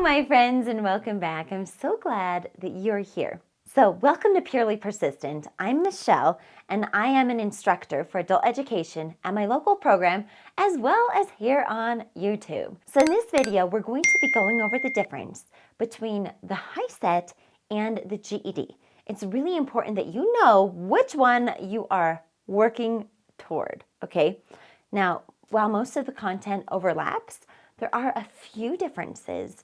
my friends, and welcome back. I'm so glad that you're here. So welcome to Purely Persistent. I'm Michelle, and I am an instructor for adult education at my local program, as well as here on YouTube. So in this video, we're going to be going over the difference between the HiSET and the GED. It's really important that you know which one you are working toward, okay? Now, while most of the content overlaps, there are a few differences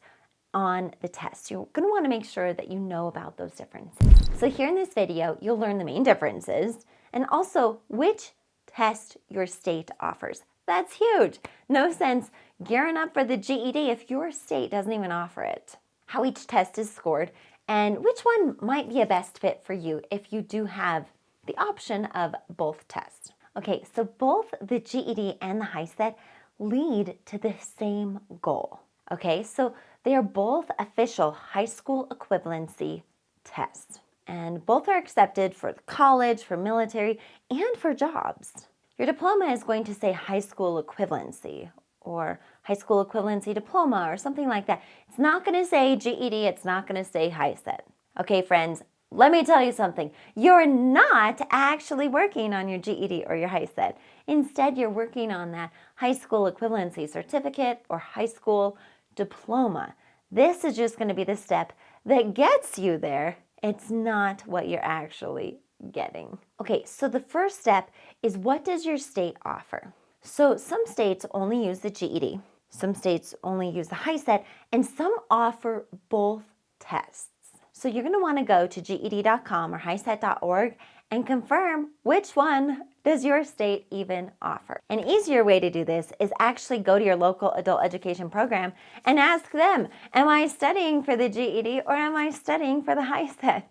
on the test. You're going to want to make sure that you know about those differences. So here in this video, you'll learn the main differences and also which test your state offers. That's huge. No sense gearing up for the GED if your state doesn't even offer it. How each test is scored and which one might be a best fit for you if you do have the option of both tests. Okay, so both the GED and the HiSET lead to the same goal. Okay, so they are both official high school equivalency tests, and both are accepted for college, for military, and for jobs. Your diploma is going to say high school equivalency or high school equivalency diploma or something like that. It's not going to say GED, it's not going to say HiSET. Okay, friends, let me tell you something. You're not actually working on your GED or your HiSET. Instead, you're working on that high school equivalency certificate or high school diploma. This is just going to be the step that gets you there. It's not what you're actually getting. Okay, so the first step is, what does your state offer? So some states only use the GED, some states only use the HiSET, and some offer both tests. So you're going to want to go to GED.com or HiSET.org and confirm which one does your state even offer. An easier way to do this is actually go to your local adult education program and ask them, am I studying for the GED or am I studying for the HiSET?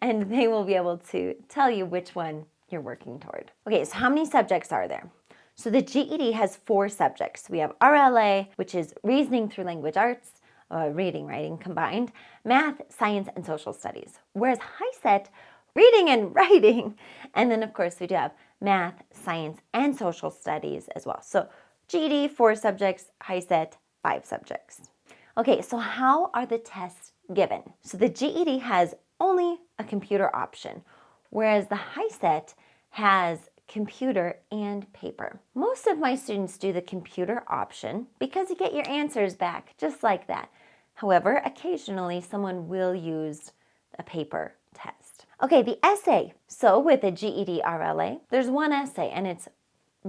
And they will be able to tell you which one you're working toward. Okay, so how many subjects are there? So the GED has 4 subjects. We have RLA, which is reasoning through language arts, reading, writing combined, math, science, and social studies. Whereas HiSET, reading and writing. And then, of course, we do have math, science, and social studies as well. So GED, 4 subjects, HiSET, 5 subjects. Okay, so how are the tests given? So the GED has only a computer option, whereas the HiSET has computer and paper. Most of my students do the computer option because you get your answers back just like that. However, occasionally someone will use a paper test. Okay, the essay. So with a GED RLA, there's one essay and it's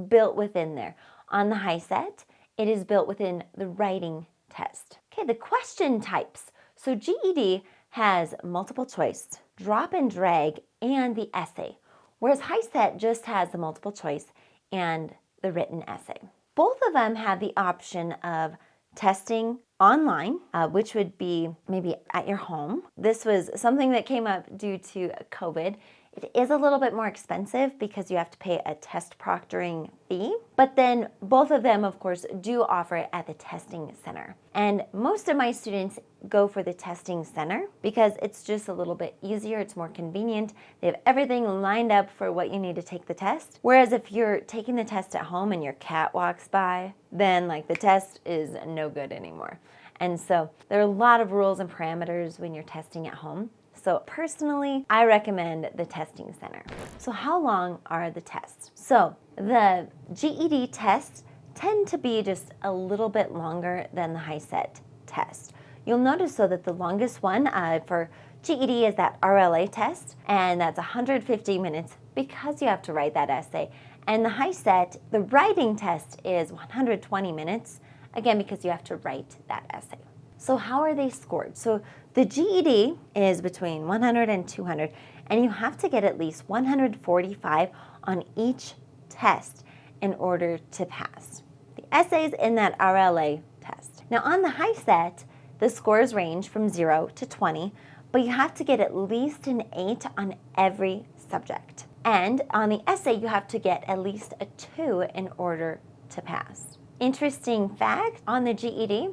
built within there. On the HiSET, it is built within the writing test. Okay, the question types. So GED has multiple choice, drop and drag, and the essay, whereas HiSET just has the multiple choice and the written essay. Both of them have the option of testing online, which would be maybe at your home. This was something that came up due to COVID. It is a little bit more expensive because you have to pay a test proctoring fee, but then both of them, of course, do offer it at the testing center. And most of my students go for the testing center because it's just a little bit easier, it's more convenient. They have everything lined up for what you need to take the test. Whereas if you're taking the test at home and your cat walks by, then like the test is no good anymore. And so there are a lot of rules and parameters when you're testing at home. So personally, I recommend the testing center. So how long are the tests? So the GED tests tend to be just a little bit longer than the HiSET test. You'll notice though that the longest one for GED is that RLA test, and that's 150 minutes because you have to write that essay. And the HiSET, the writing test, is 120 minutes, again because you have to write that essay. So how are they scored? So the GED is between 100 and 200, and you have to get at least 145 on each test in order to pass. The essays in that RLA test. Now on the HiSET, the scores range from 0 to 20, but you have to get at least an 8 on every subject. And on the essay, you have to get at least a 2 in order to pass. Interesting fact, on the GED,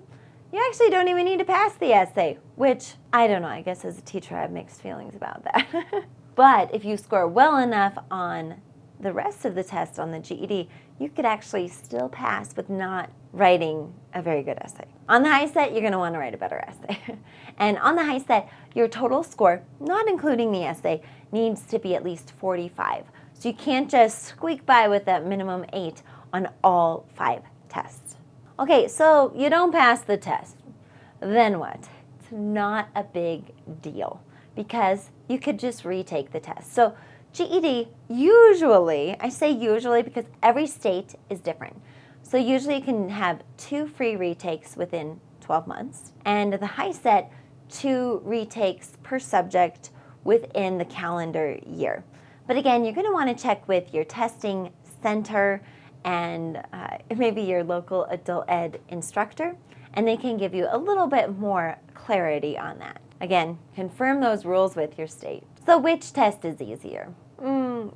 you actually don't even need to pass the essay, which, I don't know, I guess as a teacher I have mixed feelings about that. But if you score well enough on the rest of the test on the GED, you could actually still pass with not writing a very good essay. On the HiSET, you're going to want to write a better essay. And on the HiSET, your total score, not including the essay, needs to be at least 45. So you can't just squeak by with that minimum 8 on all 5 tests. Okay, so you don't pass the test. Then what? It's not a big deal because you could just retake the test. So GED, usually, I say usually because every state is different. So usually you can have 2 free retakes within 12 months, and the HiSET, 2 retakes per subject within the calendar year. But again, you're going to want to check with your testing center and maybe your local adult ed instructor, and they can give you a little bit more clarity on that. Again, confirm those rules with your state. So which test is easier?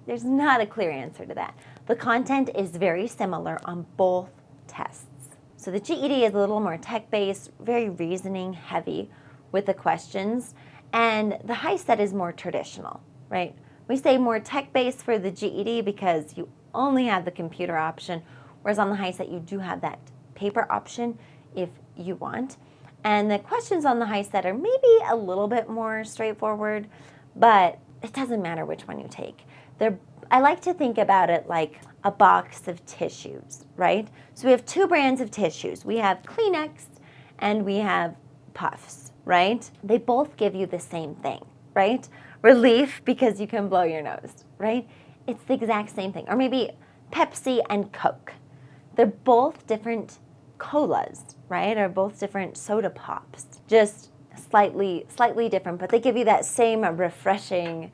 There's not a clear answer to that. The content is very similar on both tests. So the GED is a little more tech-based, very reasoning heavy with the questions, and the HiSET is more traditional, right? We say more tech-based for the GED because you only have the computer option, whereas on the HiSET you do have that paper option if you want. And the questions on the HiSET are maybe a little bit more straightforward, but it doesn't matter which one you take. I like to think about it like a box of tissues, right? So we have 2 brands of tissues. We have Kleenex and we have Puffs, right? They both give you the same thing, right? Relief because you can blow your nose, right? It's the exact same thing. Or maybe Pepsi and Coke. They're both different colas, right? Or both different soda pops. Just slightly different, but they give you that same refreshing,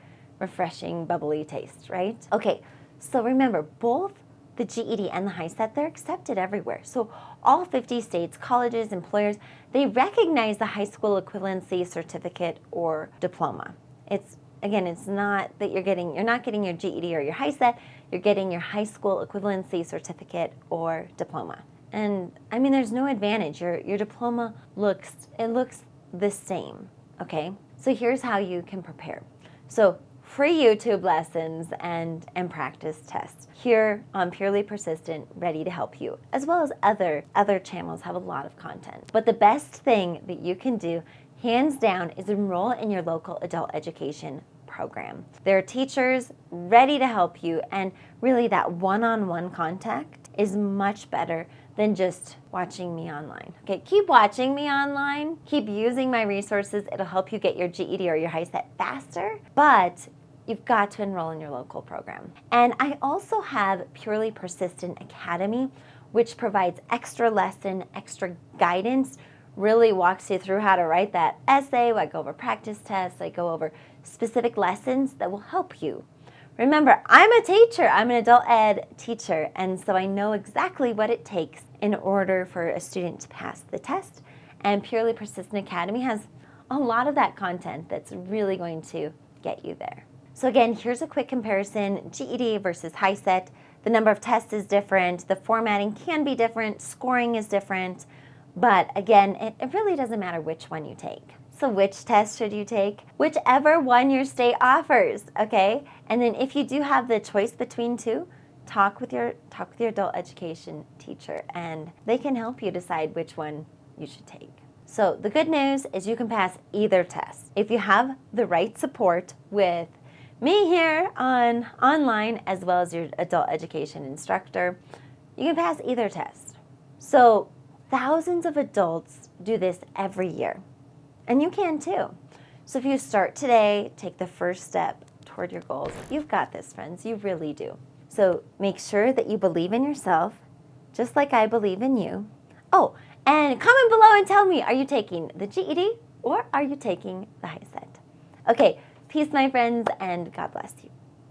bubbly taste, right? Okay, so remember, both the GED and the HiSET, they're accepted everywhere. So all 50 states, colleges, employers, they recognize the high school equivalency certificate or diploma. It's not that you're not getting your GED or your HiSET, you're getting your high school equivalency certificate or diploma. And I mean, there's no advantage. Your diploma looks the same, okay? So here's how you can prepare. So free YouTube lessons and practice tests here on Purely Persistent, ready to help you, as well as other channels have a lot of content. But the best thing that you can do, hands down, is enroll in your local adult education program. There are teachers ready to help you, and really that one-on-one contact is much better than just watching me online. Okay, keep watching me online, keep using my resources. It'll help you get your GED or your HiSET faster, but you've got to enroll in your local program. And I also have Purely Persistent Academy, which provides extra lesson, extra guidance, really walks you through how to write that essay. I go over practice tests, I go over specific lessons that will help you. Remember, I'm a teacher, I'm an adult ed teacher, and so I know exactly what it takes in order for a student to pass the test. And Purely Persistent Academy has a lot of that content that's really going to get you there. So again, here's a quick comparison, GED versus HiSET. The number of tests is different, the formatting can be different, scoring is different, but again, it really doesn't matter which one you take. So which test should you take? Whichever one your state offers, okay? And then if you do have the choice between 2, talk with your adult education teacher, and they can help you decide which one you should take. So the good news is you can pass either test. If you have the right support with me here online, as well as your adult education instructor, you can pass either test. So thousands of adults do this every year, and you can too. So if you start today, take the first step toward your goals. You've got this, friends, you really do. So make sure that you believe in yourself, just like I believe in you. Oh, and comment below and tell me, are you taking the GED or are you taking the HiSET? Okay, peace, my friends, and God bless you.